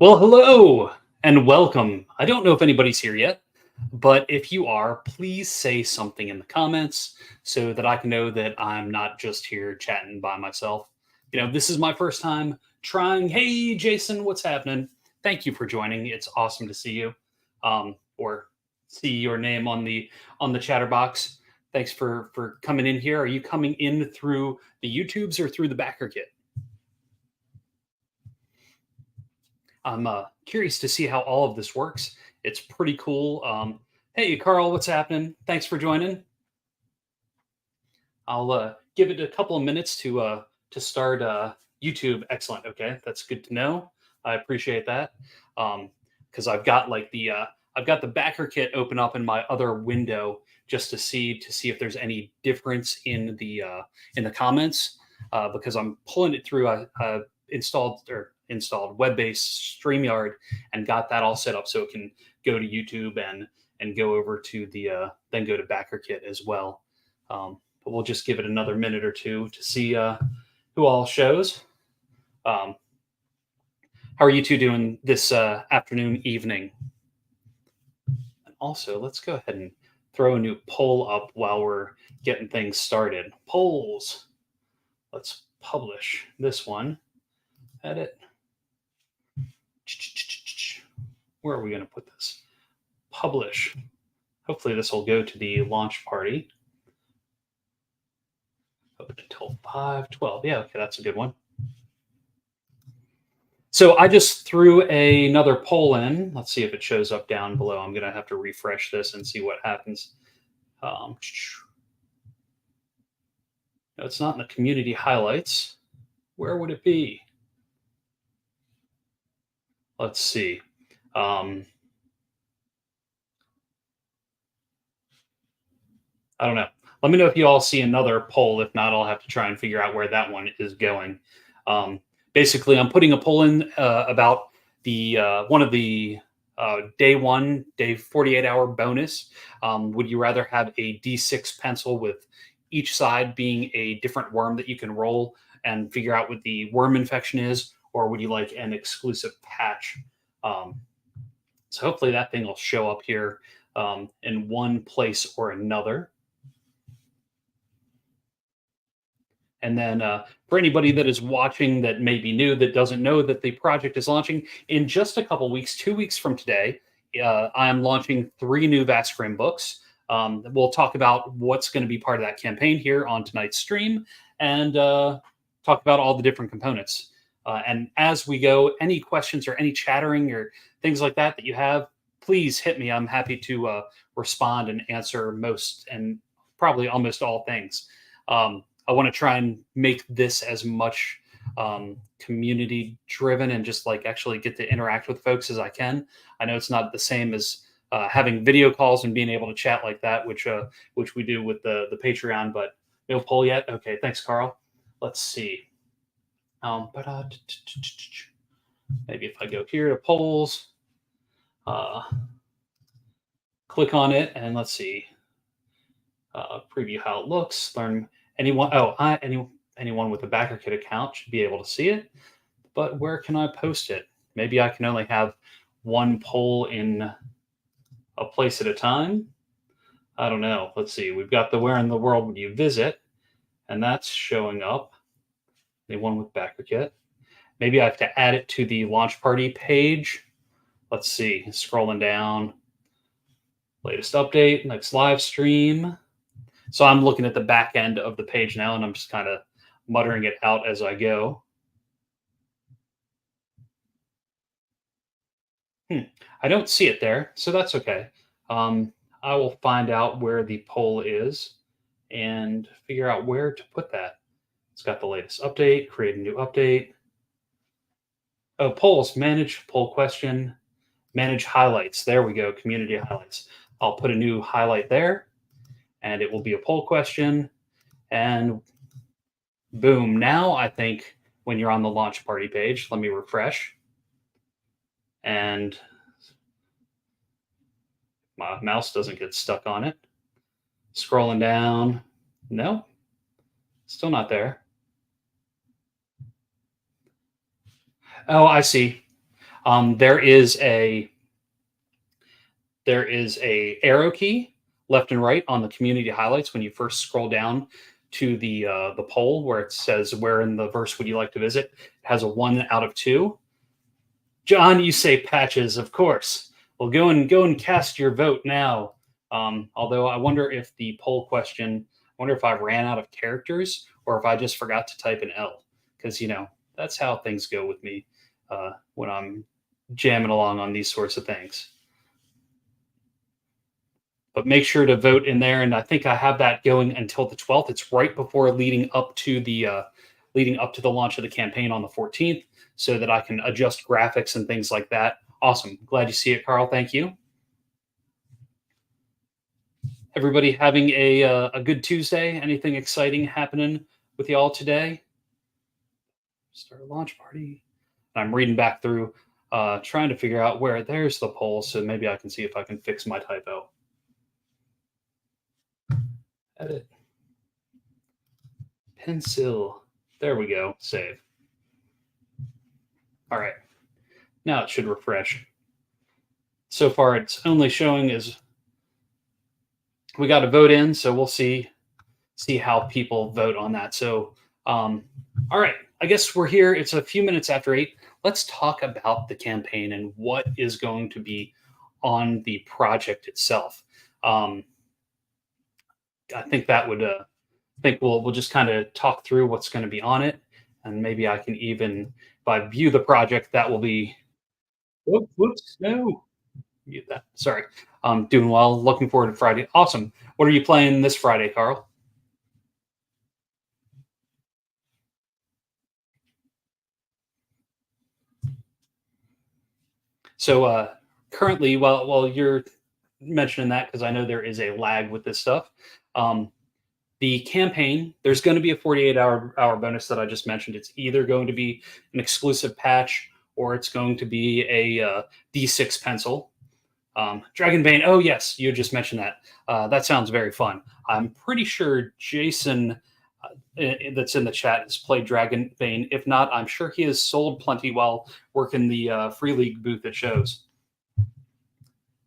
Well, hello and welcome. I don't know if anybody's here yet, but if you are, please say something in the comments so that I can know that I'm not just here chatting by myself. This is my first time trying. Hey, Jason, what's happening? Thank you for joining. It's awesome to see you, or see your name on the chatter box. Thanks for coming in here. Are you coming in through the YouTubes or through the Backerkit? I'm curious to see how all of this works. It's pretty cool. Hey, Carl, what's happening? Thanks for joining. I'll give it a couple of minutes to start YouTube. Excellent. Okay, that's good to know. I appreciate that. Because I've got the backer kit open up in my other window just to see if there's any difference in the comments, because I'm pulling it through a installed web-based StreamYard and got that all set up so it can go to YouTube and go over to the then go to BackerKit as well. But we'll just give it another minute or two to see who all shows. How are you two doing this afternoon, evening? And also, let's go ahead and throw a new poll up while we're getting things started. Polls. Let's publish this one. Edit. Where are we going to put this? Publish. Hopefully this will go to the launch party. Open until 5:12. Yeah, okay, that's a good one. So I just threw another poll in. Let's see if it shows up down below. I'm going to have to refresh this and see what happens. No, it's not in the community highlights. Where would it be? Let's see. I don't know. Let me know if you all see another poll. If not, I'll have to try and figure out where that one is going. Basically, I'm putting a poll in about the one of the day 48-hour bonus. Would you rather have a D6 pencil with each side being a different worm that you can roll and figure out what the worm infection is, or would you like an exclusive patch? Um, so hopefully that thing will show up here in one place or another. And then for anybody that is watching that may be new, that doesn't know that the project is launching in just a couple weeks, 2 weeks from today, I am launching 3 new Vast Grimm books. We'll talk about what's going to be part of that campaign here on tonight's stream and talk about all the different components. And as we go, any questions or any chattering or things like that that you have, please hit me. I'm happy to respond and answer most and probably almost all things. I want to try and make this as much community driven and just like actually get to interact with folks as I can. I know it's not the same as having video calls and being able to chat like that, which we do with the Patreon, but no poll yet. Okay, thanks, Carl. Let's see. Maybe if I go here to polls, click on it, and let's see. Preview how it looks. Learn anyone. Anyone with a Backerkit account should be able to see it. But where can I post it? Maybe I can only have one poll in a place at a time. I don't know. Let's see. We've got the where in the world would you visit, and that's showing up. Anyone with Backerkit. Maybe I have to add it to the launch party page. Let's see. Scrolling down. Latest update. Next live stream. So I'm looking at the back end of the page now, and I'm just kind of muttering it out as I go. I don't see it there, so that's okay. I will find out where the poll is and figure out where to put that. It's got the latest update, create a new update. Oh, polls, manage poll question, manage highlights. There we go, community highlights. I'll put a new highlight there, and it will be a poll question. And boom, now I think when you're on the launch party page, let me refresh. And my mouse doesn't get stuck on it. Scrolling down. No, still not there. Oh, I see. There is a arrow key left and right on the community highlights when you first scroll down to the poll where it says where in the verse would you like to visit. It has a 1 out of 2. John, you say patches, of course. Well, go and cast your vote now. Although I wonder if the poll question, I wonder if I ran out of characters or if I just forgot to type an L, because that's how things go with me when I'm jamming along on these sorts of things. But make sure to vote in there, and I think I have that going until the 12th. It's right before leading up to the launch of the campaign on the 14th, so that I can adjust graphics and things like that. Awesome. Glad you see it, Carl. Thank you. Everybody having a good Tuesday? Anything exciting happening with y'all today? Start a launch party. I'm reading back through, trying to figure out where there's the poll, so maybe I can see if I can fix my typo. Edit. Pencil. There we go. Save. All right. Now it should refresh. So far, it's only showing as we got a vote in, so we'll see how people vote on that. So, all right. I guess we're here. It's a few minutes after 8. Let's talk about the campaign and what is going to be on the project itself. I think that would. I think we'll just kind of talk through what's going to be on it, and maybe I can even, if I view the project, that will be. Whoops! No, mute that. Sorry. Doing well. Looking forward to Friday. Awesome. What are you playing this Friday, Carl? So currently, while you're mentioning that, because I know there is a lag with this stuff, the campaign, there's going to be a 48-hour bonus that I just mentioned. It's either going to be an exclusive patch or it's going to be a D6 pencil. Dragonbane, oh yes, you just mentioned that. That sounds very fun. I'm pretty sure Jason, that's in the chat, has played Dragonbane. If not, I'm sure he has sold plenty while working the Free League booth at shows.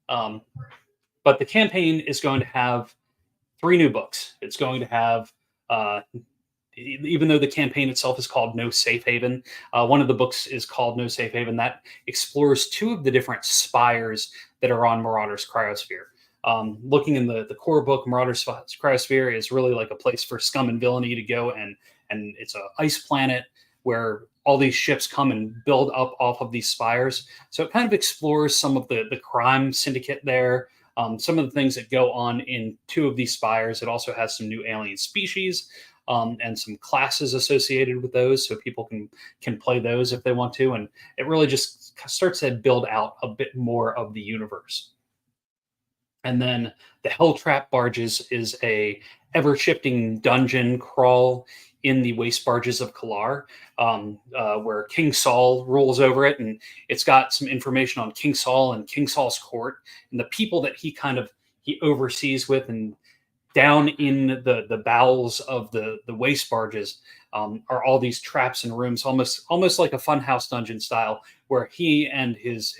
But the campaign is going to have 3 new books. It's going to have, even though the campaign itself is called No Safe Haven, one of the books is called No Safe Haven. That explores 2 of the different spires that are on Marauder's Cryosphere. Looking in the core book, Marauder's Cryosphere is really like a place for scum and villainy to go, and it's an ice planet where all these ships come and build up off of these spires. So it kind of explores some of the crime syndicate there, some of the things that go on in 2 of these spires. It also has some new alien species and some classes associated with those, so people can play those if they want to. And it really just starts to build out a bit more of the universe. And then the Helltrap Barges is a ever-shifting dungeon crawl in the waste barges of Kalar, where King Saul rules over it, and it's got some information on King Saul and King Saul's court and the people that he oversees with. And down in the bowels of the waste barges are all these traps and rooms, almost like a funhouse dungeon style, where he and his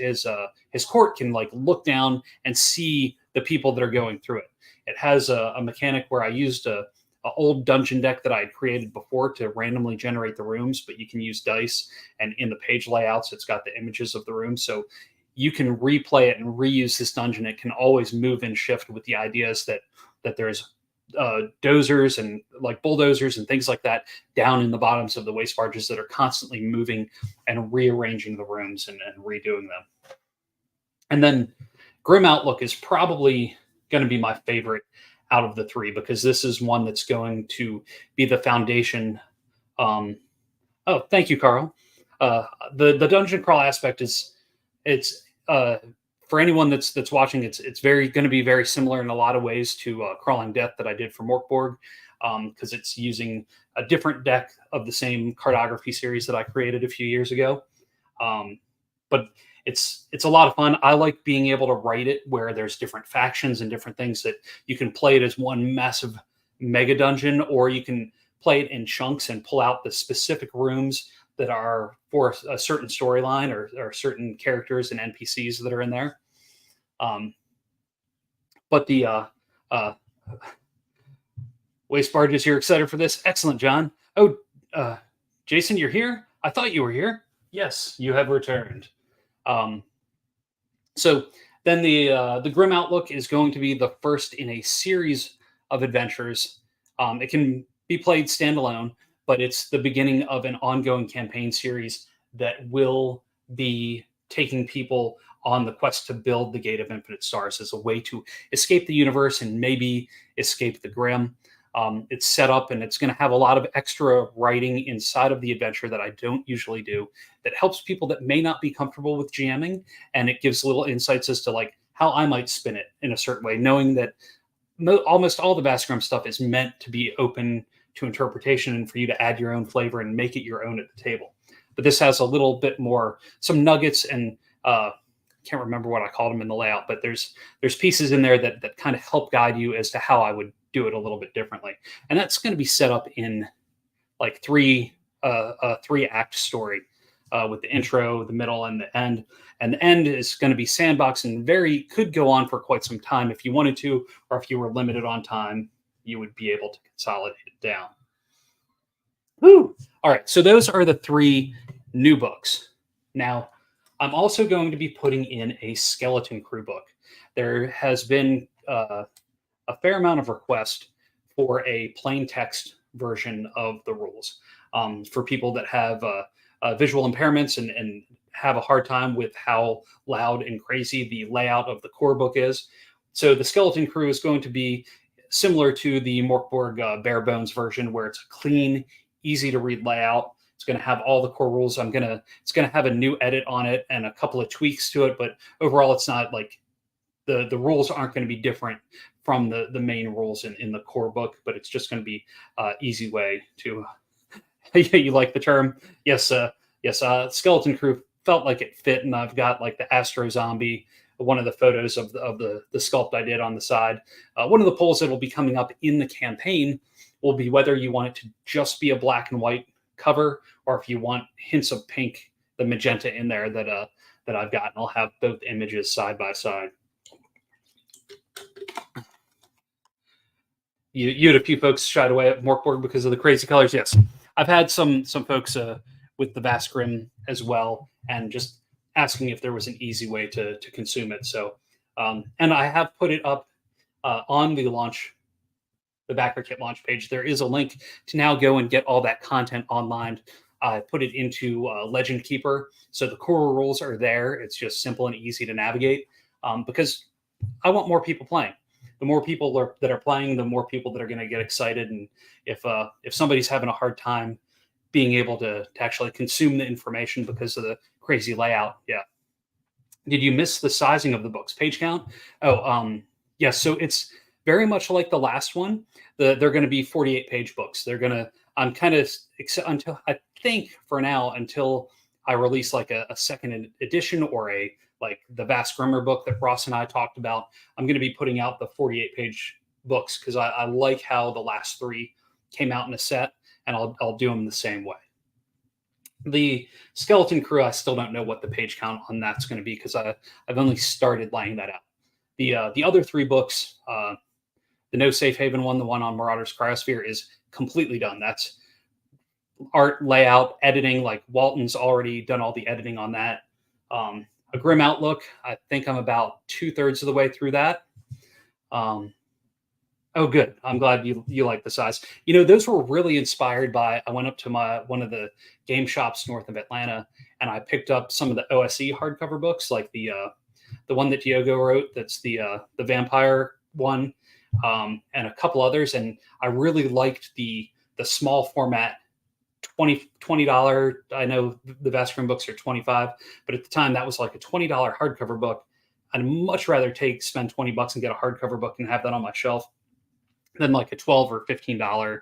court can like look down and see the people that are going through it. It has a mechanic where I used a old dungeon deck that I had created before to randomly generate the rooms, but you can use dice, and in the page layouts, it's got the images of the rooms. So you can replay it and reuse this dungeon. It can always move and shift with the ideas that there's dozers and like bulldozers and things like that down in the bottoms of the waste barges that are constantly moving and rearranging the rooms and redoing them. And then Grim Outlook is probably going to be my favorite out of the 3, because this is one that's going to be the foundation. Oh, thank you, Carl. The dungeon crawl aspect it's for anyone that's watching, it's very going to be very similar in a lot of ways to Crawling Death that I did for Morkborg, because it's using a different deck of the same cartography series that I created a few years ago. But it's a lot of fun. I like being able to write it where there's different factions and different things that you can play it as one massive mega dungeon, or you can play it in chunks and pull out the specific rooms that are for a certain storyline or certain characters and NPCs that are in there. Um, but the uh, Waste Barges, you're excited for this? Excellent, John. Oh, uh, Jason, you're here? I thought you were here. Yes, you have returned. Um, so then the Grim Outlook is going to be the first in a series of adventures. It can be played standalone, but it's the beginning of an ongoing campaign series that will be taking people on the quest to build the Gate of Infinite Stars as a way to escape the universe and maybe escape the Grim. It's set up and it's going to have a lot of extra writing inside of the adventure that I don't usually do that helps people that may not be comfortable with GMing, and it gives little insights as to like how I might spin it in a certain way, knowing that almost all the Vast Grimm stuff is meant to be open to interpretation and for you to add your own flavor and make it your own at the table. But this has a little bit more, some nuggets and can't remember what I called them in the layout, but there's pieces in there that kind of help guide you as to how I would do it a little bit differently. And that's going to be set up in like a 3-act story with the intro, the middle, and the end. And the end is going to be sandbox and could go on for quite some time if you wanted to, or if you were limited on time, you would be able to consolidate it down. Woo! All right, so those are the 3 new books. Now, I'm also going to be putting in a Skeleton Crew book. There has been a fair amount of request for a plain text version of the rules for people that have visual impairments and have a hard time with how loud and crazy the layout of the core book is. So the Skeleton Crew is going to be similar to the Morkborg bare bones version, where it's a clean, easy to read layout. It's going to have all the core rules. It's going to have a new edit on it and a couple of tweaks to it, but overall, it's not like the rules aren't going to be different from the main rules in the core book, but it's just going to be easy way to. You like the term? Yes, yes. Skeleton Crew felt like it fit, and I've got like the Astro Zombie, one of the photos of the sculpt I did on the side. One of the polls that will be coming up in the campaign will be whether you want it to just be a black and white cover, or if you want hints of pink, the magenta in there that I've got, and I'll have both images side by side. You had a few folks shied away at Morkborg because of the crazy colors. Yes, I've had some folks with the Vast Grimm as well, and just asking if there was an easy way to consume it. So, and I have put it up on the Backerkit launch page. There is a link to now go and get all that content online. I put it into Legend Keeper, so the core rules are there. It's just simple and easy to navigate because I want more people playing. The more people that are playing, the more people that are going to get excited. And if somebody's having a hard time being able to actually consume the information because of the crazy layout, yeah. Did you miss the sizing of the books? Page count? Oh, yes. So it's very much like the last one. They're going to be 48-page books. They're going to. I'm kind of until I think for now until I release like a second edition or like the Vast Grimmer book that Ross and I talked about. I'm going to be putting out the 48-page books because I like how the last 3 came out in a set, and I'll do them the same way. The Skeleton Crew, I still don't know what the page count on that's going to be because I've only started laying that out. The other 3 books, the No Safe Haven one, the one on Marauder's Cryosphere, is completely done. That's art, layout, editing. Like Walton's already done all the editing on that. A Grim Outlook, I think I'm about 2/3 of the way through that. Oh, good. I'm glad you like the size. Those were really inspired by. I went up to one of the game shops north of Atlanta, and I picked up some of the OSE hardcover books, like the one that Diogo wrote. That's the vampire one, and a couple others. And I really liked the small format. $20. I know the Vast Grimm books are $25, but at the time that was like a $20 hardcover book. I'd much rather spend $20 and get a hardcover book and have that on my shelf than like a $12 or $15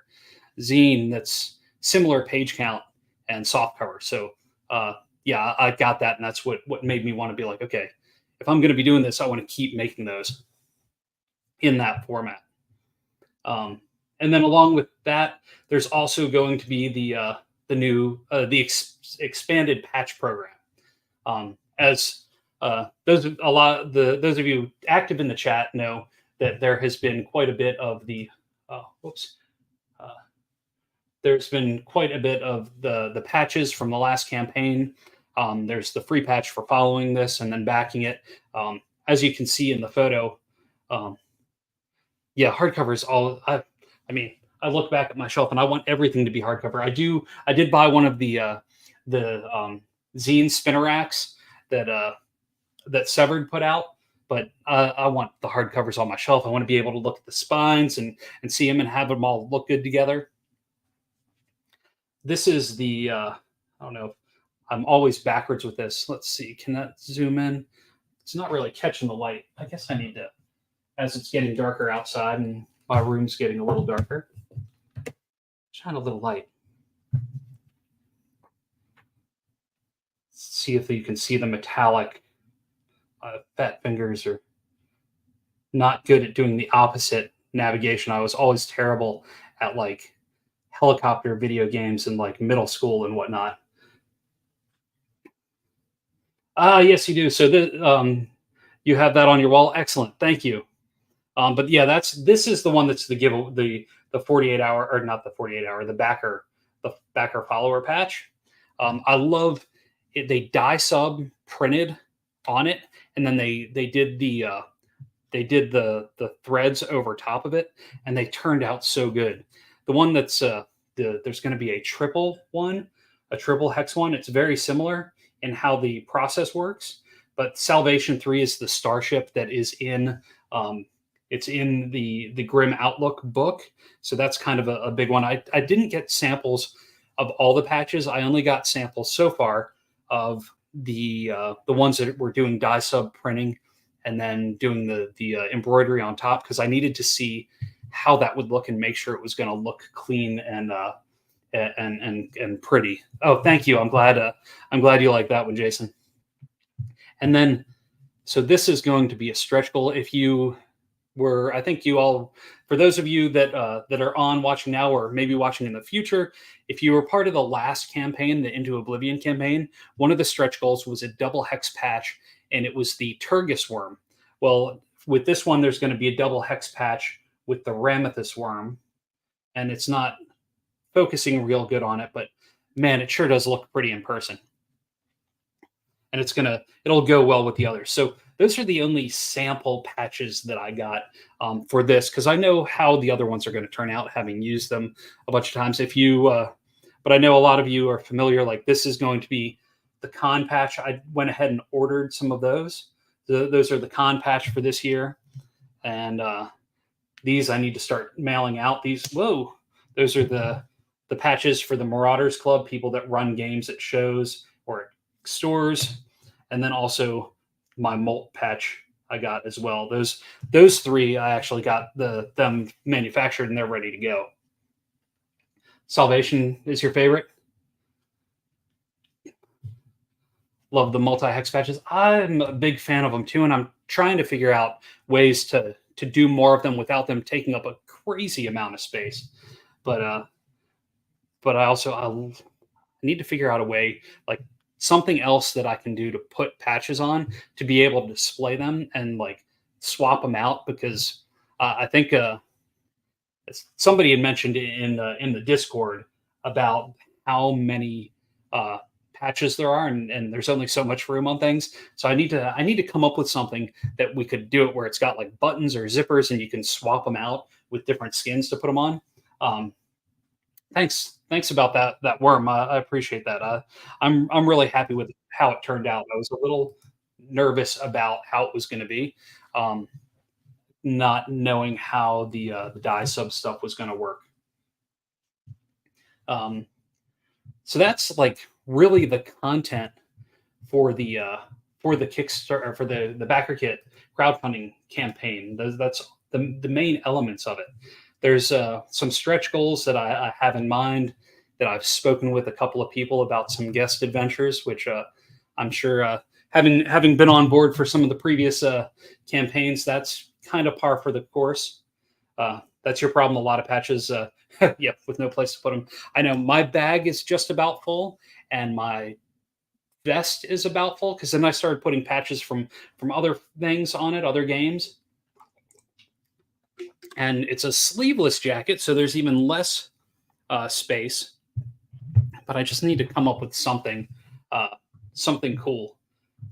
zine that's similar page count and soft cover. So yeah, I got that, and that's what made me want to be like, okay, if I'm going to be doing this, I want to keep making those in that format. And then along with that, there's also going to be expanded patch program. As those a lot the those of you active in the chat know that there has been quite a bit of the whoops. Uh, there's been quite a bit of the patches from the last campaign. There's the free patch for following this and then backing it. As you can see in the photo, um, yeah, hardcovers all. I mean, I look back at my shelf and I want everything to be hardcover. I do. I did buy one of the zine spinner racks that that Severed put out, but I want the hardcovers on my shelf. I want to be able to look at the spines and see them and have them all look good together. This is the I don't know. I'm always backwards with this. Let's see. Can that zoom in? It's not really catching the light. I guess I need to, as it's getting darker outside and my room's getting a little darker, shine a little light. See if you can see the metallic. Fat fingers are not good at doing the opposite navigation. I was always terrible at like helicopter video games in like middle school and whatnot. Yes, you do. So you have that on your wall. Excellent. Thank you. But yeah, this is the one that's the 48 hour, or not the 48 hour, the backer follower patch. I love it. They dye sub printed on it, and then they did the threads over top of it, and they turned out so good. The one that's there's going to be a triple hex one. It's very similar in how the process works, but Salvation 3 is the starship that is in it's in the Grimm Outlook book. So that's kind of a big one. I didn't get samples of all the patches. I only got samples so far of the ones that were doing dye sub printing and then doing the embroidery on top, because I needed to see how that would look and make sure it was going to look clean and pretty. Oh, thank you. I'm glad you like that one, Jason. And then, so this is going to be a stretch goal. If you were, I think you all, for those of you that are on watching now or maybe watching in the future, if you were part of the last campaign, the Into Oblivion campaign, one of the stretch goals was a double hex patch, and it was the Turgis worm. Well, with this one, there's going to be a double hex patch with the Ramethus worm, and it's not focusing real good on it, but man, it sure does look pretty in person. And it'll go well with the others. So those are the only sample patches that I got for this, because I know how the other ones are going to turn out, having used them a bunch of times. But I know a lot of you are familiar, like this is going to be the con patch. I went ahead and ordered some of those. Those are the con patch for this year. And these I need to start mailing out. Those are the patches for the Marauders Club, people that run games at shows or at stores. And then also my Molt patch I got as well. Those three I actually got them manufactured and they're ready to go. Salvation is your favorite? Love the multi-hex patches. I'm a big fan of them too, and I'm trying to figure out ways to do more of them without them taking up a crazy amount of space. But I need to figure out a way, like something else that I can do to put patches on to be able to display them and like swap them out, because I think somebody had mentioned in the Discord about how many patches there are, and there's only so much room on things. So I need to come up with something that we could do it where it's got like buttons or zippers and you can swap them out with different skins to put them on. Thanks about that worm. I appreciate that. I'm really happy with how it turned out. I was a little nervous about how it was going to be, not knowing how the dye sub stuff was going to work. So that's like really the content for the Kickstarter, or for the Backerkit crowdfunding campaign. That's the main elements of it. There's some stretch goals that I have in mind, that I've spoken with a couple of people about, some guest adventures, which I'm sure, having been on board for some of the previous campaigns, that's kind of par for the course. That's your problem. A lot of patches, yeah, with no place to put them. I know my bag is just about full, and my vest is about full because then I started putting patches from other things on it, other games, and it's a sleeveless jacket, so there's even less space. But I just need to come up with uh, something cool.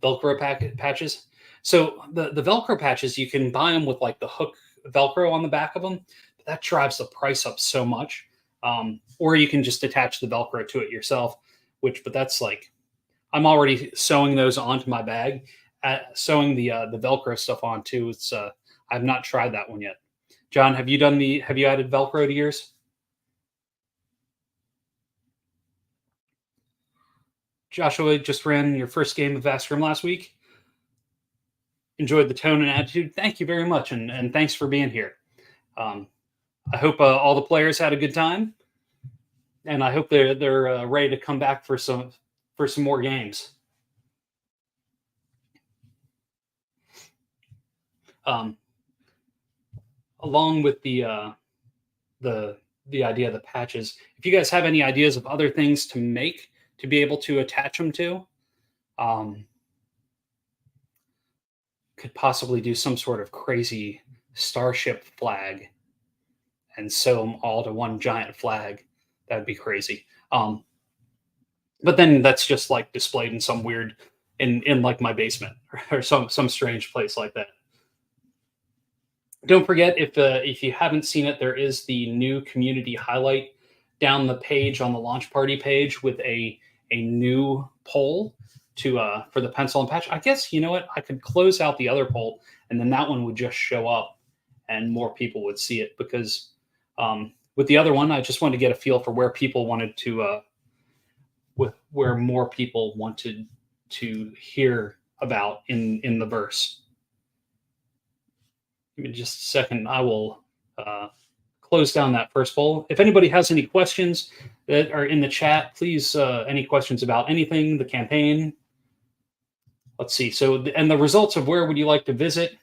Velcro patches. So the Velcro patches, you can buy them with like the hook Velcro on the back of them. But that drives the price up so much. Or you can just attach the Velcro to it yourself. But that's like I'm already sewing those onto my bag. Sewing the Velcro stuff on too. I've not tried that one yet. John, have you added Velcro to yours? Joshua just ran your first game of Vast Grimm last week. Enjoyed the tone and attitude. Thank you very much, and thanks for being here. Um, I hope all the players had a good time, and I hope they're ready to come back for some more games. Um, Along with the the idea of the patches, if you guys have any ideas of other things to make to be able to attach them to, um, could possibly do some sort of crazy starship flag and sew them all to one giant flag. That'd be crazy. But then that's just like displayed in some weird in like my basement or some strange place like that. Don't forget if you haven't seen it, there is the new community highlight down the page on the launch party page with a new poll to for the pencil and patch. I guess you know what, I could close out the other poll and then that one would just show up and more people would see it because with the other one, I just wanted to get a feel for where people wanted to with where more people wanted to hear about in the verse. Give me just a second. I will close down that first poll. If anybody has any questions that are in the chat, please, any questions about anything, the campaign. Let's see. So, and the results of where would you like to visit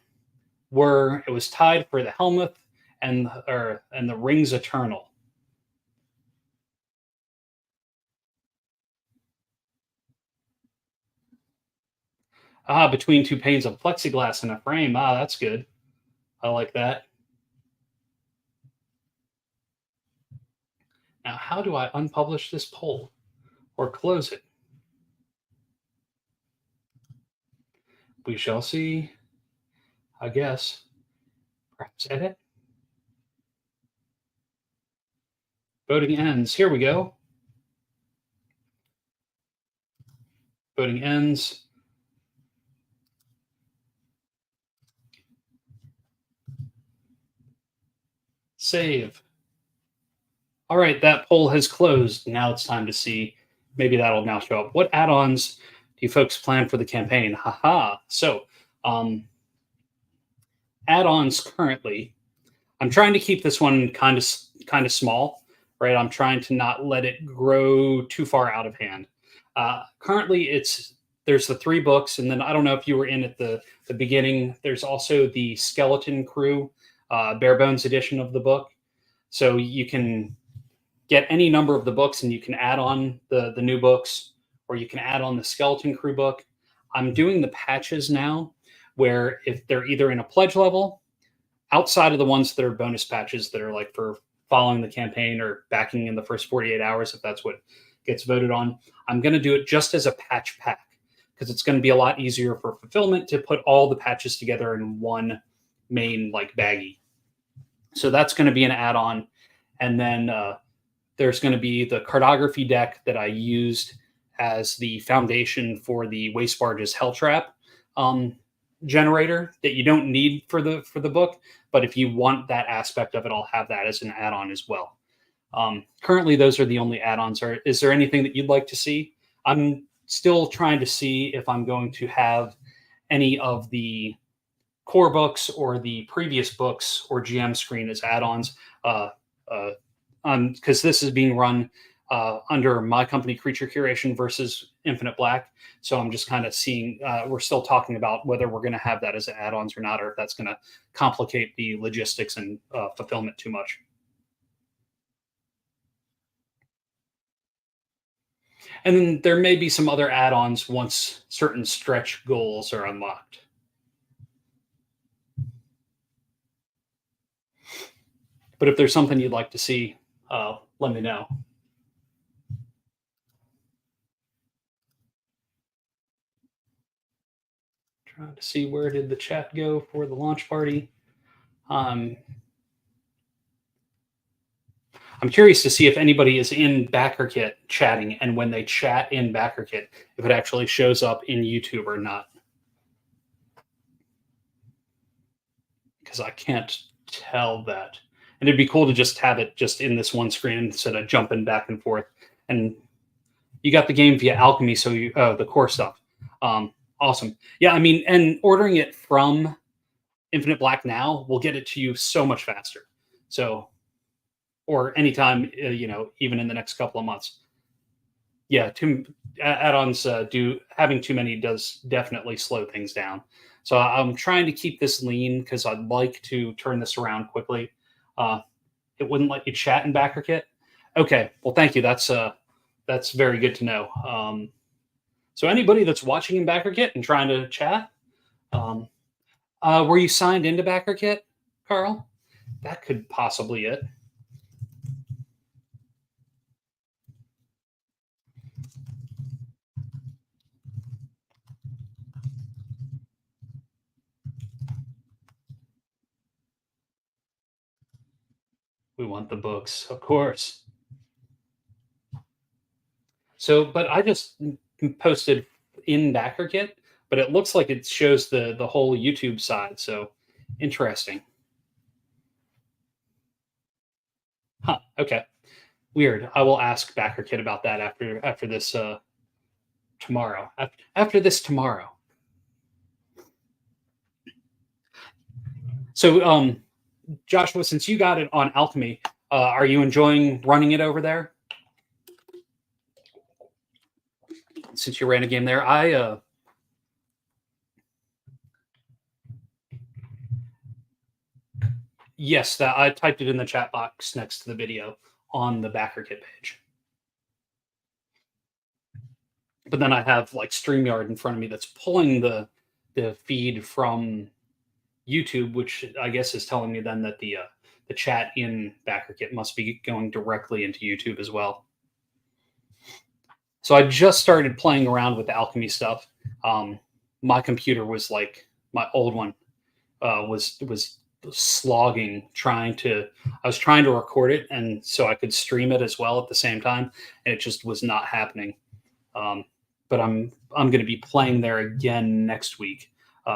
were, it was tied for the Helmuth and the Rings Eternal. Between two panes of plexiglass in a frame. That's good. I like that. Now, how do I unpublish this poll or close it? We shall see. I guess. Perhaps edit. Voting ends. Here we go. Voting ends. Save. All right, that poll has closed. Now it's time to see. Maybe that'll now show up. What add-ons do you folks plan for the campaign? Haha. So, add-ons currently. I'm trying to keep this one kind of small, right? I'm trying to not let it grow too far out of hand. Currently, there's the 3 books, and then I don't know if you were in at the beginning. There's also the Skeleton Crew bare bones edition of the book, so you can get any number of the books, and you can add on the new books, or you can add on the Skeleton Crew book. I'm doing the patches now, where if they're either in a pledge level, outside of the ones that are bonus patches that are like for following the campaign or backing in the first 48 hours, if that's what gets voted on, I'm going to do it just as a patch pack because it's going to be a lot easier for fulfillment to put all the patches together in one main like baggie. So that's going to be an add-on. And then there's going to be the cartography deck that I used as the foundation for the Waste Barges Hell Trap generator that you don't need for the book, but if you want that aspect of it, I'll have that as an add-on as well. Currently, those are the only add-ons. Is there anything that you'd like to see? I'm still trying to see if I'm going to have any of the core books or the previous books or GM screen as add-ons, because this is being run under my company, Creature Curation, versus Infinite Black. So I'm just kind of seeing. We're still talking about whether we're going to have that as add-ons or not, or if that's going to complicate the logistics and fulfillment too much. And then there may be some other add-ons once certain stretch goals are unlocked. But if there's something you'd like to see, let me know. Trying to see, where did the chat go for the launch party. Um, I'm curious to see if anybody is in Backerkit chatting, and when they chat in Backerkit, if it actually shows up in YouTube or not. Because I can't tell that. And it'd be cool to just have it just in this one screen instead of jumping back and forth. And you got the game via Alchemy, so you the core stuff. Awesome. Yeah, I mean, and ordering it from Infinite Black now will get it to you so much faster. So, or anytime, even in the next couple of months. Yeah, add-ons having too many does definitely slow things down. So I'm trying to keep this lean because I'd like to turn this around quickly. It wouldn't let you chat in Backerkit. Okay, well, thank you. That's very good to know. So anybody that's watching in Backerkit and trying to chat, were you signed into Backerkit, Carl? That could possibly it. We want the books, of course. So, but I just posted in Backerkit, but it looks like it shows the whole YouTube side. So interesting. Huh. Okay. Weird. I will ask Backerkit about that after this tomorrow. After this tomorrow. So, Joshua, since you got it on Alchemy, are you enjoying running it over there? Since you ran a game there, yes, that I typed it in the chat box next to the video on the Backerkit page. But then I have like StreamYard in front of me that's pulling the feed from YouTube, which I guess is telling me then that the chat in Backerkit must be going directly into YouTube as well. So I just started playing around with the alchemy stuff. My computer was like, my old one was slogging I was trying to record it, and so I could stream it as well at the same time, and it just was not happening. But I'm going to be playing there again next week.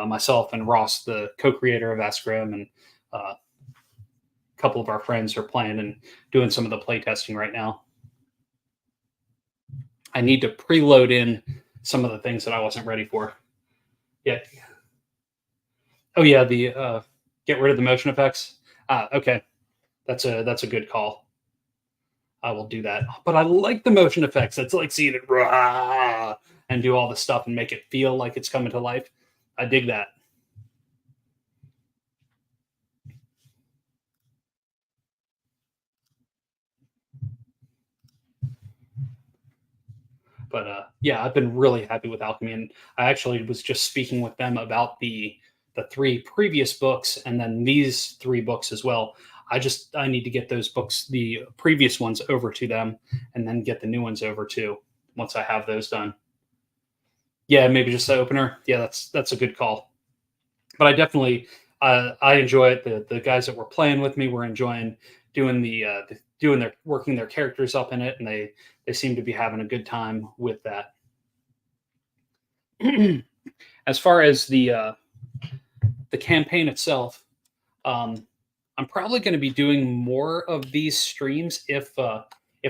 Myself and Ross, the co-creator of Vast Grimm, and a couple of our friends are playing and doing some of the play testing right now. I need to preload in some of the things that I wasn't ready for. Yeah. Oh yeah, the get rid of the motion effects. Okay, that's a good call. I will do that. But I like the motion effects. It's like seeing it rah, and do all the stuff and make it feel like it's coming to life. I dig that. But yeah, I've been really happy with Alchemy, and I actually was just speaking with them about the 3 previous books, and then these 3 books as well. I need to get those books, the previous ones, over to them, and then get the new ones over too once I have those done. Yeah, maybe just the opener. Yeah, that's a good call. But I definitely I enjoy it. The guys that were playing with me were enjoying doing working their characters up in it, and they seem to be having a good time with that. As far as the campaign itself, I'm probably going to be doing more of these streams if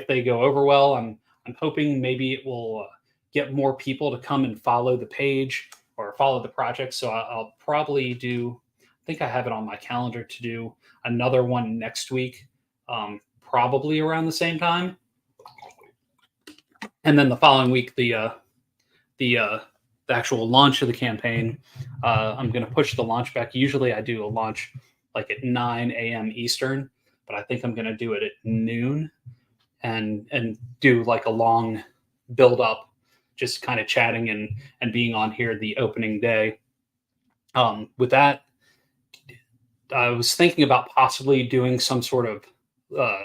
they go over well. I'm hoping maybe it will get more people to come and follow the page or follow the project. So I'll probably do. I think I have it on my calendar to do another one next week, probably around the same time. and then the following week, the the actual launch of the campaign. I'm going to push the launch back. Usually, I do a launch like at 9 a.m. Eastern, but I think I'm going to do it at noon and do like a long build up, just kind of chatting and being on here the opening day. With that, I was thinking about possibly doing some sort of uh,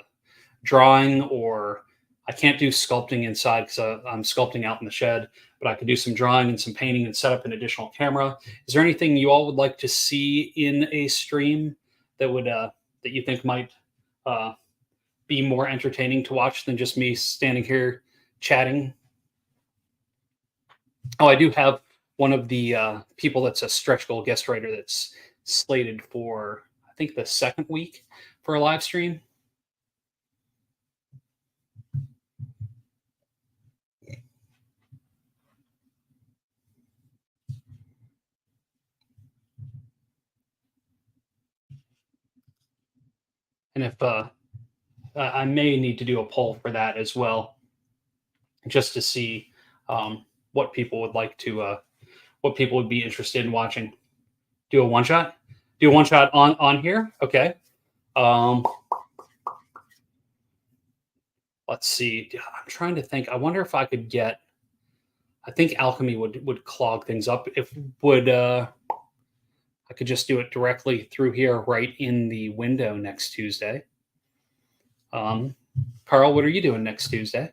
drawing, or I can't do sculpting inside because I'm sculpting out in the shed, but I could do some drawing and some painting and set up an additional camera. Is there anything you all would like to see in a stream that would that you think might uh, be more entertaining to watch than just me standing here chatting? Oh, I do have one of the people that's a stretch goal guest writer that's slated for, I think, the second week for a live stream. And if I may need to do a poll for that as well, just to see what people would like to, what people would be interested in watching. Do a one shot. Do a one shot on here. Okay. Um, let's see. I'm trying to think. I wonder if I could get. I think alchemy would clog things up. If would I could just do it directly through here, right in the window next Tuesday. Carl, what are you doing next Tuesday?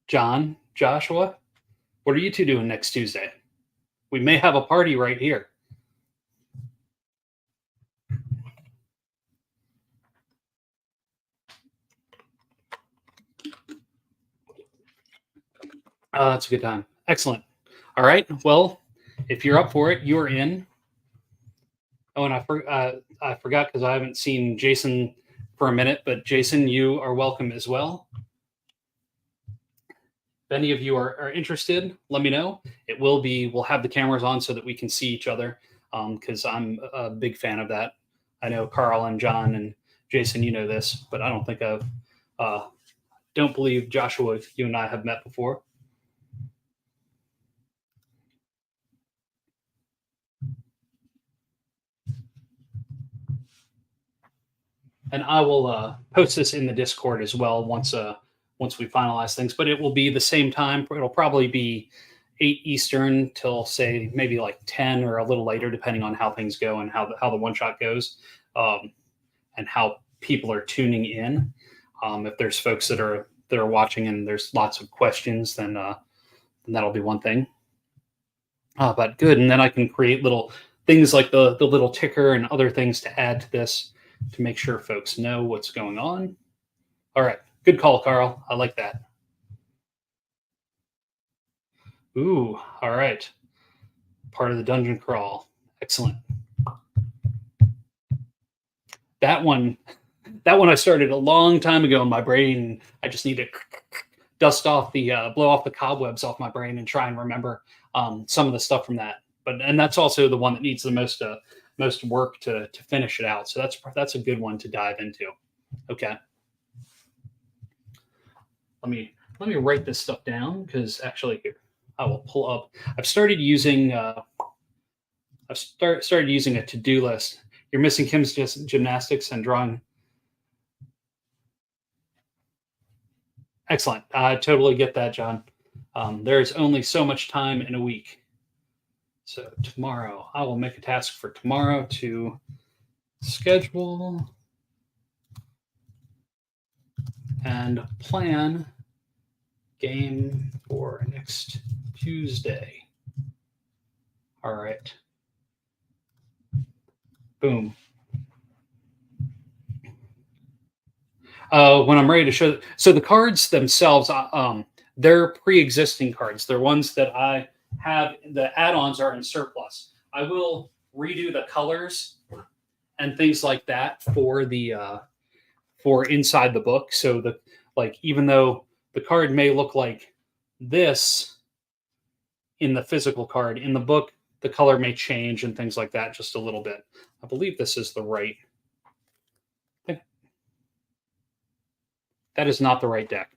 John, Joshua, what are you two doing next Tuesday? We may have a party right here. That's a good time. Excellent. All right. Well, if you're up for it, you're in. Oh, and I forgot because I haven't seen Jason for a minute, but Jason, you are welcome as well. If any of you are interested, let me know. We'll have the cameras on so that we can see each other, because I'm a big fan of that. I know Carl and John and Jason, you know this, but I don't think don't believe Joshua, you and I have met before. And I will post this in the Discord as well once we finalize things. But it will be the same time. It'll probably be 8 Eastern till say maybe like 10 or a little later, depending on how things go and how the one shot goes, and how people are tuning in. If there's folks that are watching and there's lots of questions, then that'll be one thing. But good, and then I can create little things like the little ticker and other things to add to this to make sure folks know what's going on. All right, good call, Carl. I like that. Ooh, all right. Part of the dungeon crawl. Excellent. That one I started a long time ago in my brain. I just need to dust off blow off the cobwebs off my brain and try and remember some of the stuff from that. And that's also the one that needs the most work to finish it out. So that's a good one to dive into. Okay. Let me write this stuff down, because actually here I will pull up. I've started using a to-do list. You're missing Kim's gymnastics and drawing. Excellent. I totally get that, John. There is only so much time in a week. So tomorrow, I will make a task for tomorrow to schedule and plan game for next Tuesday. All right. Boom. When I'm ready to show, so the cards themselves, they're pre-existing cards. They're ones that I have. The add-ons are in surplus. I will redo the colors and things like that for the for inside the book. So even though the card may look like this in the physical card, in the book the color may change and things like that just a little bit. I believe this is the right. That is not the right deck.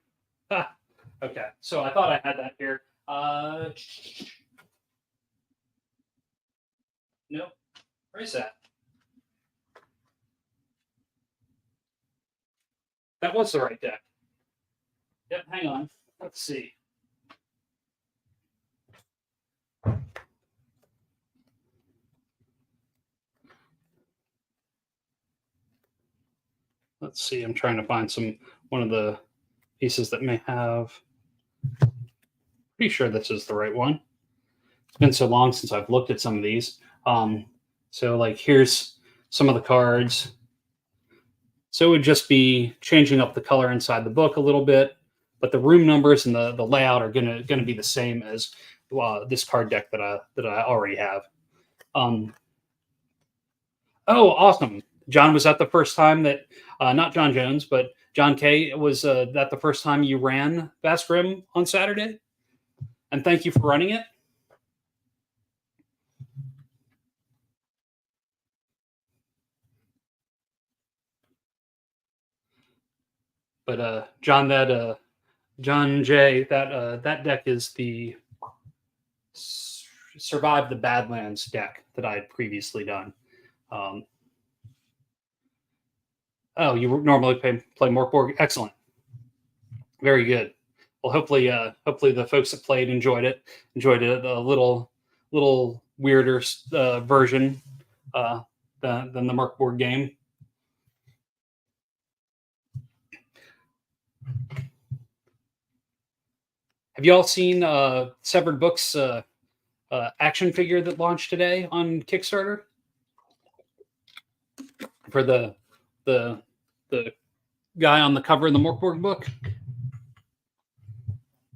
Ah, okay, so I thought I had that here. Nope. Where is that? That was the right deck. Yep, hang on. Let's see. Let's see. I'm trying to find one of the pieces that may have. Pretty sure this is the right one. It's been so long since I've looked at some of these. So like here's some of the cards. So it would just be changing up the color inside the book a little bit, but the room numbers and the layout are gonna be the same as this card deck that I already have. Oh, awesome! John, was that the first time that not John Jones, but John K, was that the first time you ran Vast Grimm on Saturday? And thank you for running it. But John, that John J, that deck is the Survive the Badlands deck that I had previously done. Oh, you normally play Morkborg? Excellent. Very good. Well, hopefully the folks that played enjoyed it. A little weirder version than the Morkborg game. Have you all seen Severed Books action figure that launched today on Kickstarter for the guy on the cover of the Morkborg book?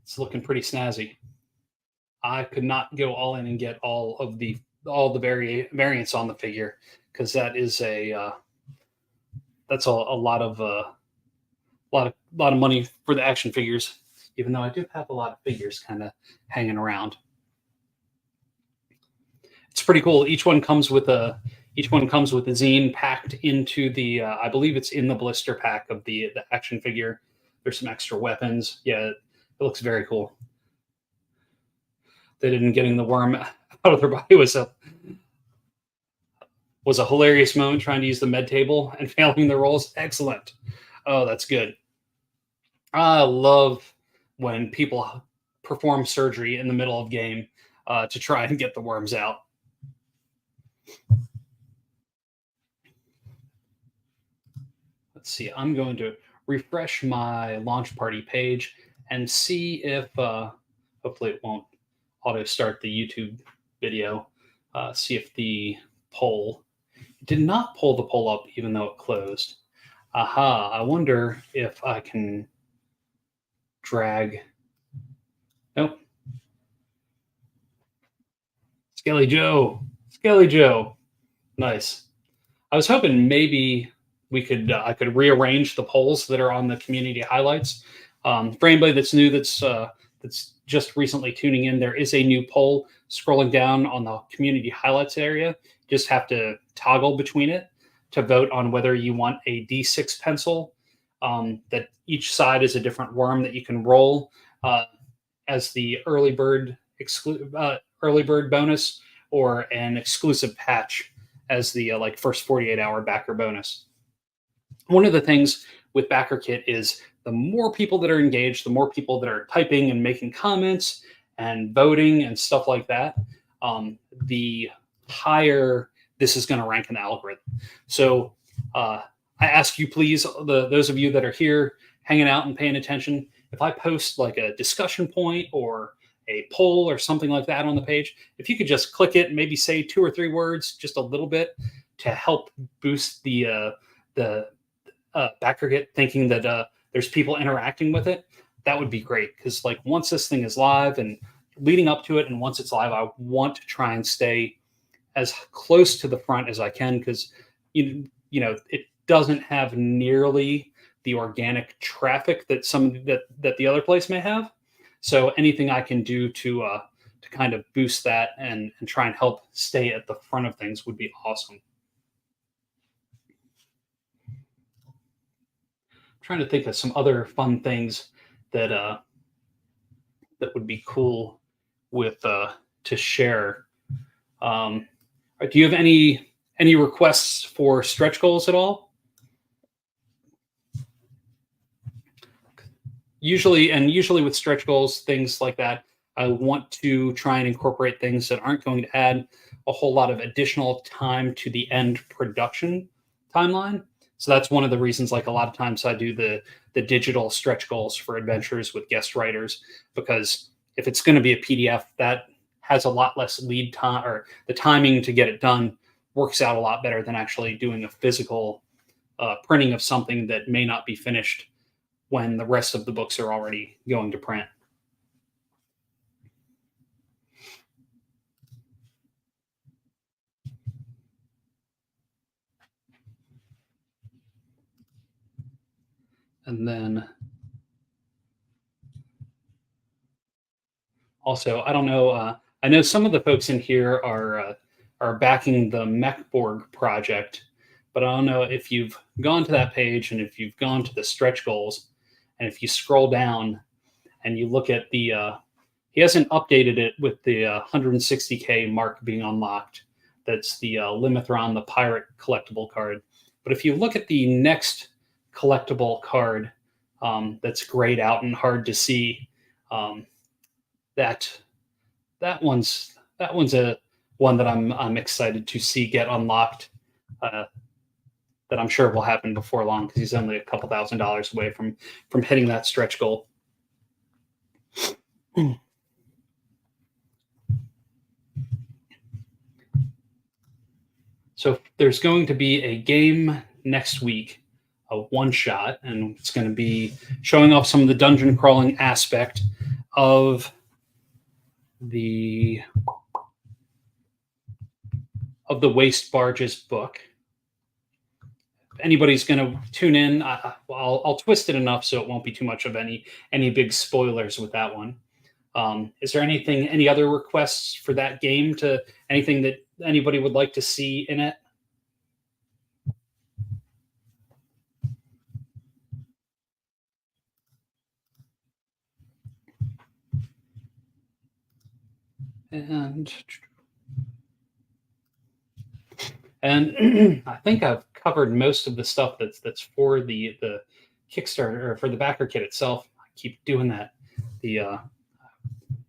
It's looking pretty snazzy. I could not go all in and get all the variants on the figure, because that is that's a lot of money for the action figures. Even though I do have a lot of figures kind of hanging around. It's pretty cool. Each one comes with a zine packed into the. I believe it's in the blister pack of the action figure. There's some extra weapons. Yeah, it looks very cool. They didn't getting the worm out of their body was a hilarious moment, trying to use the med table and failing the rolls. Excellent. Oh, that's good. I love when people perform surgery in the middle of game to try and get the worms out. Let's see. I'm going to refresh my launch party page and see if hopefully it won't auto start the YouTube video. See if the poll did not pull the poll up even though it closed. Aha, I wonder if I can drag. Nope. Skelly Joe. Nice. I was hoping maybe we could I could rearrange the polls that are on the community highlights. For anybody that's new, that's just recently tuning in, there is a new poll scrolling down on the community highlights area. You just have to toggle between it to vote on whether you want a D6 pencil that each side is a different worm that you can roll as the early bird bonus, or an exclusive patch as the first 48-hour backer bonus. One of the things with Backerkit is the more people that are engaged, the more people that are typing and making comments and voting and stuff like that, the higher this is going to rank in the algorithm. So I ask you, please, those of you that are here hanging out and paying attention, if I post like a discussion point or a poll or something like that on the page, if you could just click it and maybe say 2 or 3 words, just a little bit, to help boost the Backerkit thinking that there's people interacting with it, that would be great. Because like once this thing is live and leading up to it, and once it's live, I want to try and stay as close to the front as I can, because you know it doesn't have nearly the organic traffic that the other place may have. So anything I can do to kind of boost that and try and help stay at the front of things would be awesome. Trying to think of some other fun things that that would be cool with to share. Um, do you have any requests for stretch goals at all? Usually with stretch goals, things like that, I want to try and incorporate things that aren't going to add a whole lot of additional time to the end production timeline. So that's one of the reasons, like a lot of times I do the digital stretch goals for adventures with guest writers, because if it's going to be a PDF, that has a lot less lead time, or the timing to get it done works out a lot better than actually doing a physical printing of something that may not be finished when the rest of the books are already going to print. And then also, I don't know. I know some of the folks in here are backing the Mechborg project, but I don't know if you've gone to that page and if you've gone to the stretch goals, and if you scroll down and you look at the he hasn't updated it with the 160K mark being unlocked. That's the Limithron, the pirate collectible card. But if you look at the next collectible card, that's grayed out and hard to see, um, that that one's a one that I'm excited to see get unlocked. Uh, that I'm sure will happen before long, because he's only a couple $1,000s away from hitting that stretch goal. So there's going to be a game next week, a one shot, and it's going to be showing off some of the dungeon crawling aspect of the Waste Barges book. If anybody's going to tune in, I'll twist it enough so it won't be too much of any big spoilers with that one. Is there any other requests for that game? To anything that anybody would like to see in it? And I think I've covered most of the stuff that's for the Kickstarter, or for the Backerkit itself. I keep doing that. The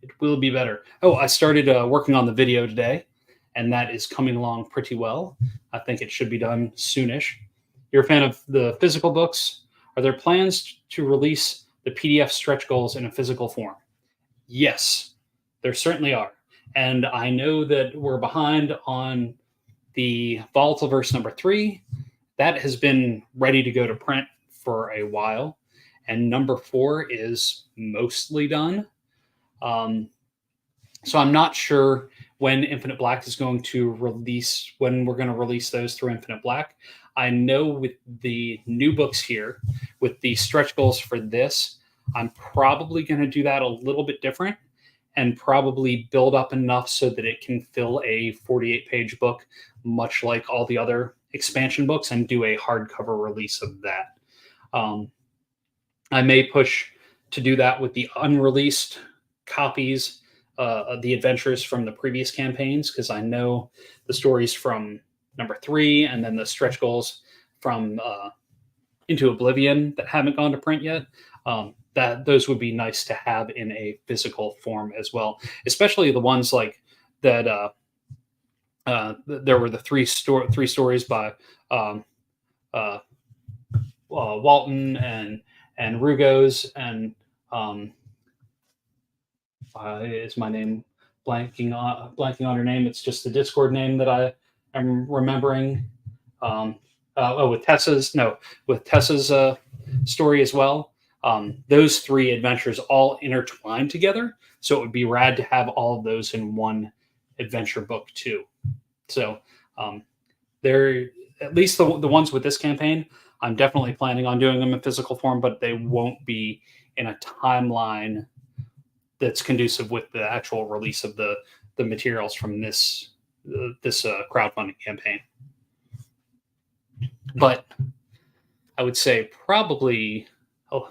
it will be better. Oh, I started working on the video today, and that is coming along pretty well. I think it should be done soonish. You're a fan of the physical books? Are there plans to release the PDF stretch goals in a physical form? Yes, there certainly are. And I know that we're behind on the Volatile number 3. That has been ready to go to print for a while. And number 4 is mostly done. So I'm not sure when Infinite Black is going to release, when we're going to release those through Infinite Black. I know with the new books here, with the stretch goals for this, I'm probably going to do that a little bit different, and probably build up enough so that it can fill a 48-page book, much like all the other expansion books, and do a hardcover release of that. I may push to do that with the unreleased copies of the adventures from the previous campaigns, because I know the stories from number 3 and then the stretch goals from Into Oblivion that haven't gone to print yet. That those would be nice to have in a physical form as well, especially the ones like that. There were the three stories by Walton and Rugos, and is my name blanking on her name? It's just the Discord name that I am remembering. With Tessa's story as well. Those 3 adventures all intertwined together, so it would be rad to have all of those in one adventure book too. So they're, at least the ones with this campaign, I'm definitely planning on doing them in physical form, but they won't be in a timeline that's conducive with the actual release of the materials from this crowdfunding campaign. But I would say probably, oh,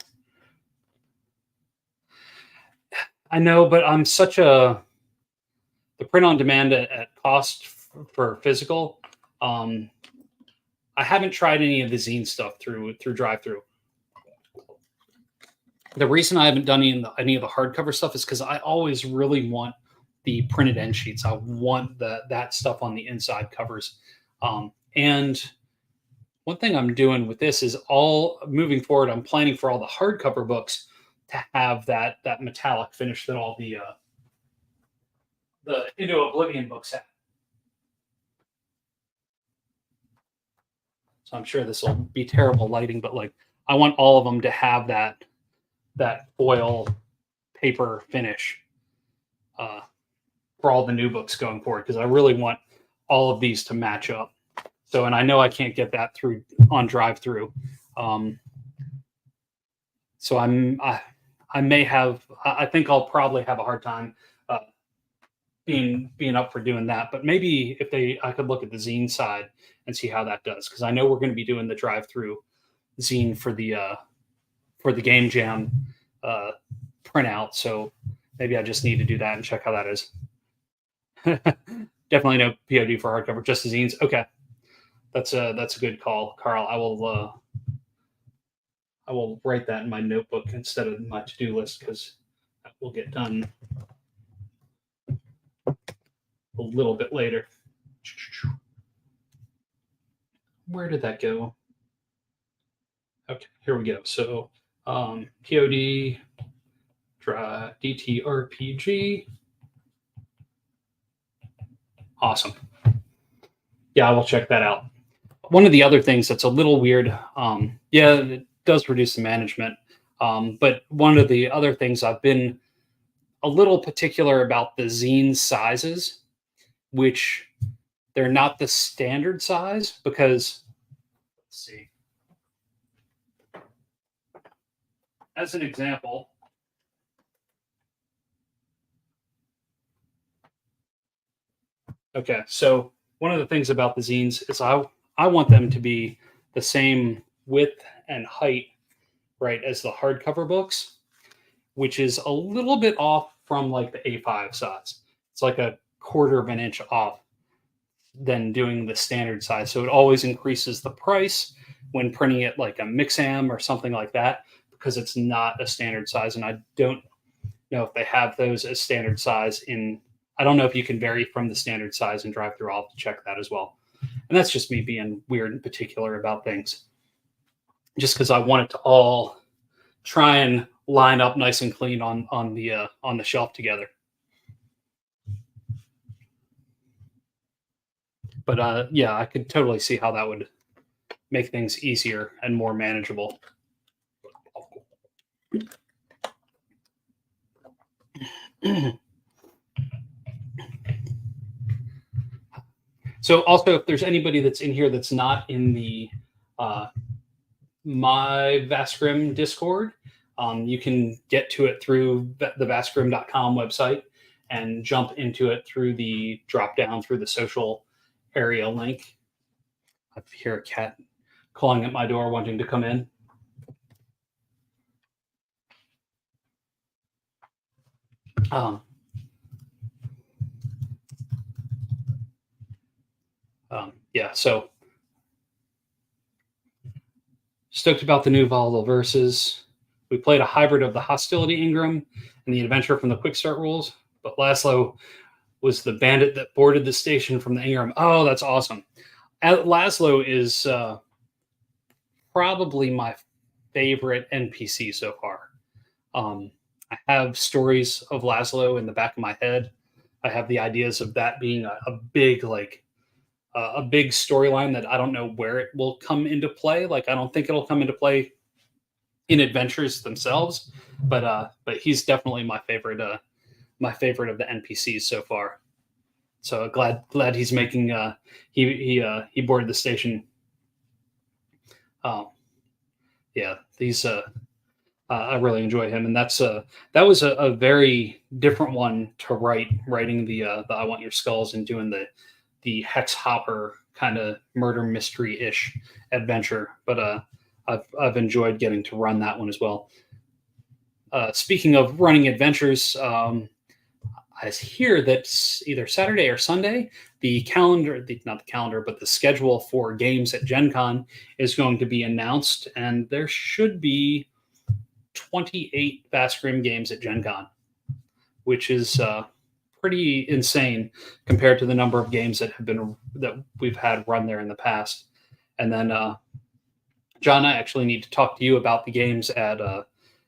I know, but I'm such a the print on demand at cost for physical. Um, I haven't tried any of the zine stuff through drive through. The reason I haven't done any of the hardcover stuff is because I always really want the printed end sheets. I want that stuff on the inside covers. And one thing I'm doing with this is all moving forward. I'm planning for all the hardcover books to have that metallic finish that all the Into Oblivion books have. So I'm sure this will be terrible lighting, but like I want all of them to have that foil paper finish for all the new books going forward, because I really want all of these to match up. So, and I know I can't get that through on drive through. So I may have, I think I'll probably have a hard time being up for doing that. But maybe if I could look at the zine side and see how that does, because I know we're going to be doing the drive through zine for the Game Jam printout. So maybe I just need to do that and check how that is. Definitely no POD for hardcover, just the zines. Okay, that's a good call, Carl. I will write that in my notebook instead of my to-do list, because that will get done a little bit later. Where did that go? Okay, here we go. So POD, DTRPG. Awesome. Yeah, I will check that out. One of the other things that's a little weird, yeah, it does reduce the management. But one of the other things, I've been a little particular about the zine sizes, which they're not the standard size, because let's see. As an example, okay, so one of the things about the zines is I want them to be the same width and height, right, as the hardcover books, which is a little bit off from like the A5 size. It's like a quarter of an inch off than doing the standard size. So it always increases the price when printing it like a Mixam or something like that, because it's not a standard size. And I don't know if they have those as standard size in, I don't know if you can vary from the standard size in drive through. I'll have to check that as well. And that's just me being weird and particular about things, just because I want it to all try and line up nice and clean on the shelf together. But yeah, I could totally see how that would make things easier and more manageable. So also, if there's anybody that's in here that's not in the my Vast Grimm Discord, you can get to it through the vastgrimm.com website and jump into it through the drop down through the social area link. I hear a cat clawing at my door wanting to come in. Yeah, so stoked about the new volatile verses. We played a hybrid of the Hostility Ingram and the Adventure from the Quick Start rules, but Laszlo was the bandit that boarded the station from the Ingram. Oh, that's awesome. Laszlo is probably my favorite NPC so far. I have stories of Laszlo in the back of my head. I have the ideas of that being a big, like, a big storyline that I don't know where it will come into play. Like, I don't think it'll come into play in adventures themselves, but he's definitely my favorite of the NPCs so far. So glad he's making he boarded the station. Yeah, these I really enjoy him, and that was a very different one to writing the I Want Your Skulls and doing the Hex Hopper kind of murder mystery ish adventure. But I've enjoyed getting to run that one as well. Speaking of running adventures, I hear that either Saturday or Sunday, not the calendar, but the schedule for games at Gen Con is going to be announced, and there should be 28 Vast Grimm games at Gen Con, which is pretty insane compared to the number of games that we've had run there in the past. And then, John, I actually need to talk to you about the games at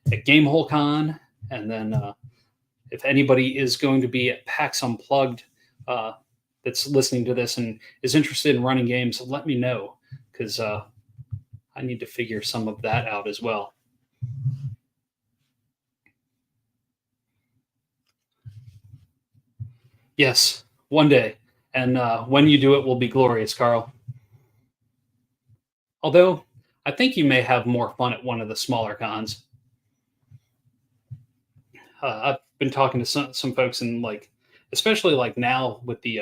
Gamehole Con, and then if anybody is going to be at PAX Unplugged that's listening to this and is interested in running games, let me know, because I need to figure some of that out as well. Yes, one day. And when you do it will be glorious, Carl. Although, I think you may have more fun at one of the smaller cons. I've been talking to some folks, and like, especially like now with the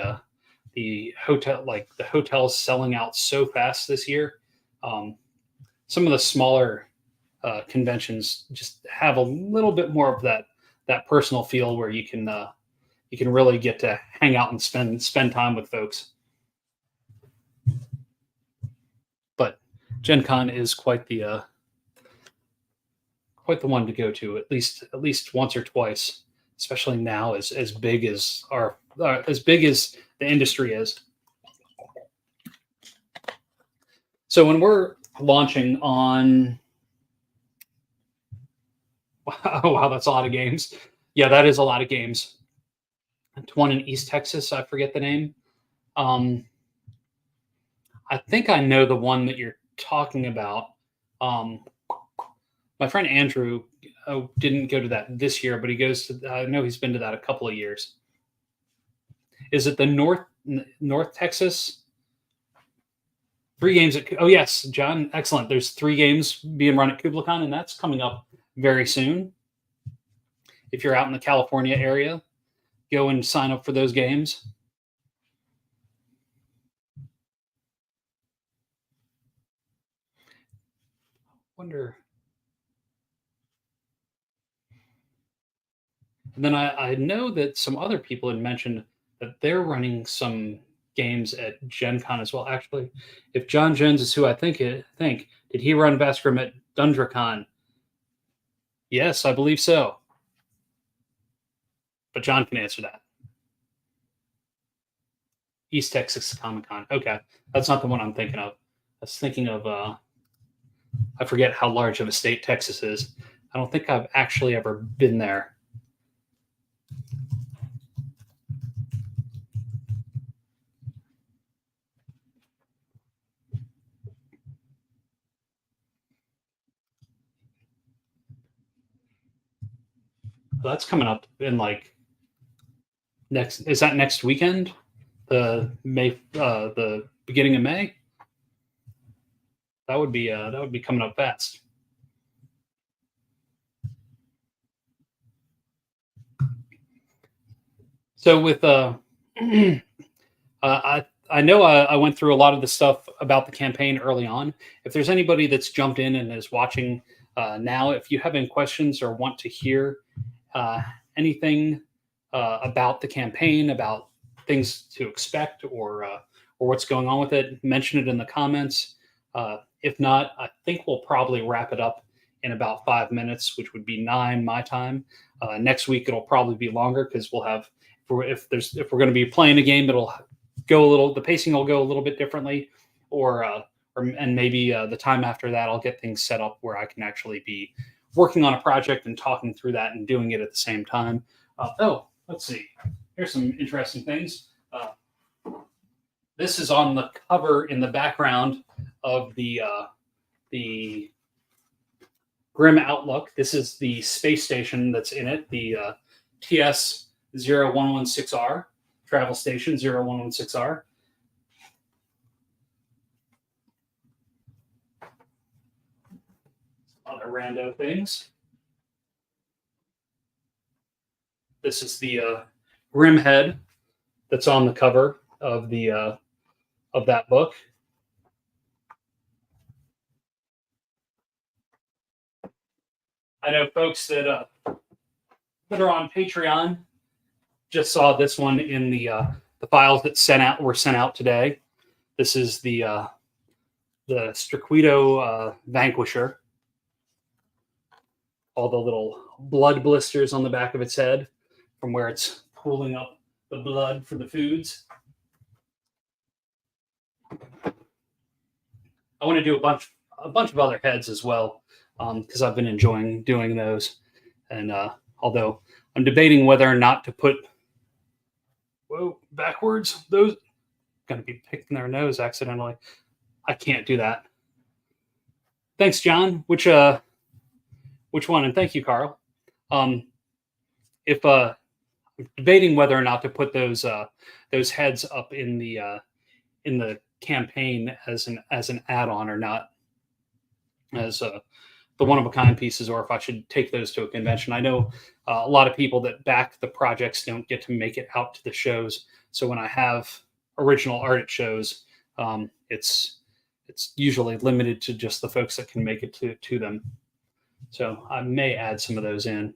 hotel, like the hotels selling out so fast this year. Some of the smaller conventions just have a little bit more of that personal feel where you can really get to hang out and spend time with folks. But Gen Con is quite the one to go to at least once or twice, especially now as big as as big as the industry is. So when we're launching on, oh wow, that's a lot of games. Yeah, that is a lot of games. One in East Texas, I forget the name. Um, I think I know the one that you're talking about. Um, my friend Andrew didn't go to that this year, but he goes to. I know he's been to that a couple of years. Is it the North Texas? Three games at. Oh yes, John, excellent. There's three games being run at KublaCon, and that's coming up very soon. If you're out in the California area, go and sign up for those games. Wonder. And then I know that some other people had mentioned that they're running some games at Gen Con as well. Actually, if John Jones is who I think, did he run Vast Grimm at DundraCon? Yes, I believe so. But John can answer that. East Texas Comic Con. Okay, that's not the one I'm thinking of. I was thinking of I forget how large of a state Texas is. I don't think I've actually ever been there. Well, that's coming up in like next. Is that next weekend? The beginning of May. That would be coming up fast. So with I know I went through a lot of the stuff about the campaign early on. If there's anybody that's jumped in and is watching now, if you have any questions or want to hear uh, anything about the campaign, about things to expect, or what's going on with it, mention it in the comments. If not, I think we'll probably wrap it up in about 5 minutes, which would be 9 my time. Next week it'll probably be longer because we'll have if we're going to be playing a game, it'll go a little. The pacing will go a little bit differently, and maybe the time after that, I'll get things set up where I can actually be working on a project and talking through that and doing it at the same time. Let's see. Here's some interesting things. This is on the cover in the background of the Grim Outlook. This is the space station that's in it, the TS 0116R, travel station 0116R. Other rando things. This is the Grimm head that's on the cover of the of that book. I know folks that are on Patreon just saw this one in the files that were sent out today. This is the Striquito Vanquisher. All the little blood blisters on the back of its head from where it's pulling up the blood for the foods. I want to do a bunch of other heads as well, because I've been enjoying doing those. And although I'm debating whether or not to put backwards, those going to be picking their nose accidentally. I can't do that. Thanks, John. Which one? And thank you, Carl. If I'm debating whether or not to put those heads up in the campaign as an add-on or not, as the one-of-a-kind pieces, or if I should take those to a convention. I know a lot of people that back the projects don't get to make it out to the shows. So when I have original art at shows, it's usually limited to just the folks that can make it to them. So I may add some of those in.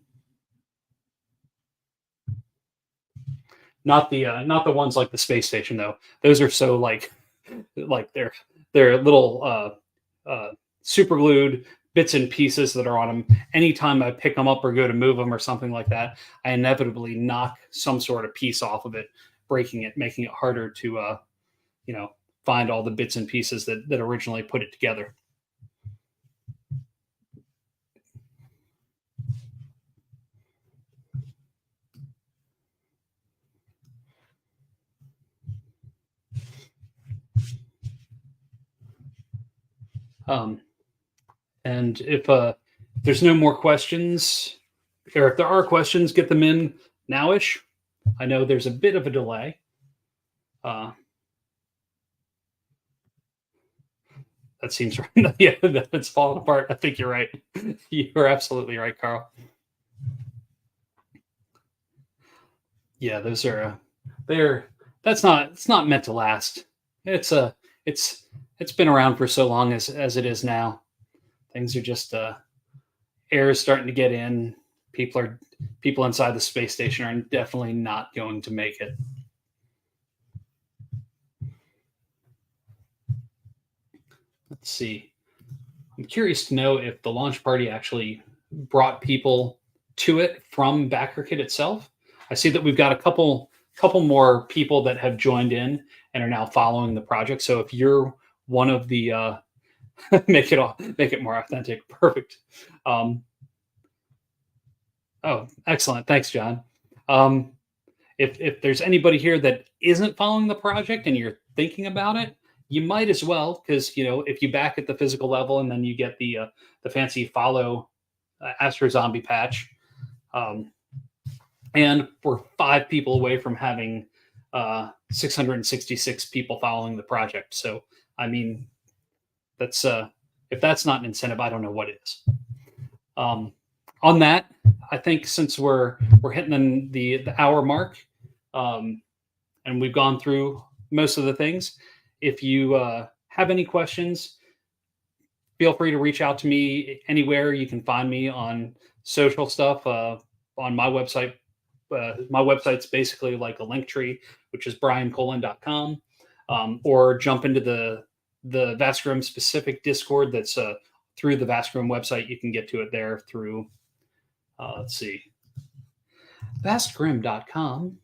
Not the ones like the space station though. Those are so like they're little super glued bits and pieces that are on them. Anytime I pick them up or go to move them or something like that, I inevitably knock some sort of piece off of it, breaking it, making it harder to find all the bits and pieces that originally put it together. And if there's no more questions, or if there are questions, get them in nowish. I know there's a bit of a delay. That seems right. Yeah, it's falling apart. I think you're right. You're absolutely right, Carl. Yeah, those are it's not meant to last. It's been around for so long as it is now. Things are just air is starting to get in. People inside the space station are definitely not going to make it. Let's see. I'm curious to know if the launch party actually brought people to it from Backerkit itself. I see that we've got a couple more people that have joined in and are now following the project. So if you're one of the make it more authentic. Perfect. Oh, excellent. Thanks, John. If there's anybody here that isn't following the project and you're thinking about it, you might as well, because if you back at the physical level and then you get the fancy follow Astro Zombie patch, and we're 5 people away from having 666 people following the project. So I mean, that's if that's not an incentive, I don't know what is. On that, I think since we're hitting the hour mark, and we've gone through most of the things, if you have any questions, feel free to reach out to me anywhere. You can find me on social stuff, on my website. My website's basically like a link tree, which is briancolin.com, or jump into the Vast Grimm specific Discord that's through the Vast Grimm website. You can get to it there through, let's see, vastgrimm.com.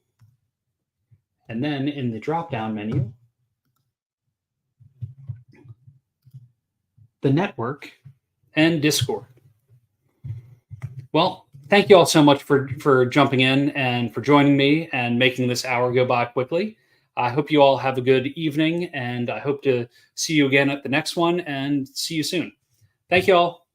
And then in the drop-down menu, the network and Discord. Well, thank you all so much for jumping in and for joining me and making this hour go by quickly. I hope you all have a good evening, and I hope to see you again at the next one and see you soon. Thank you all.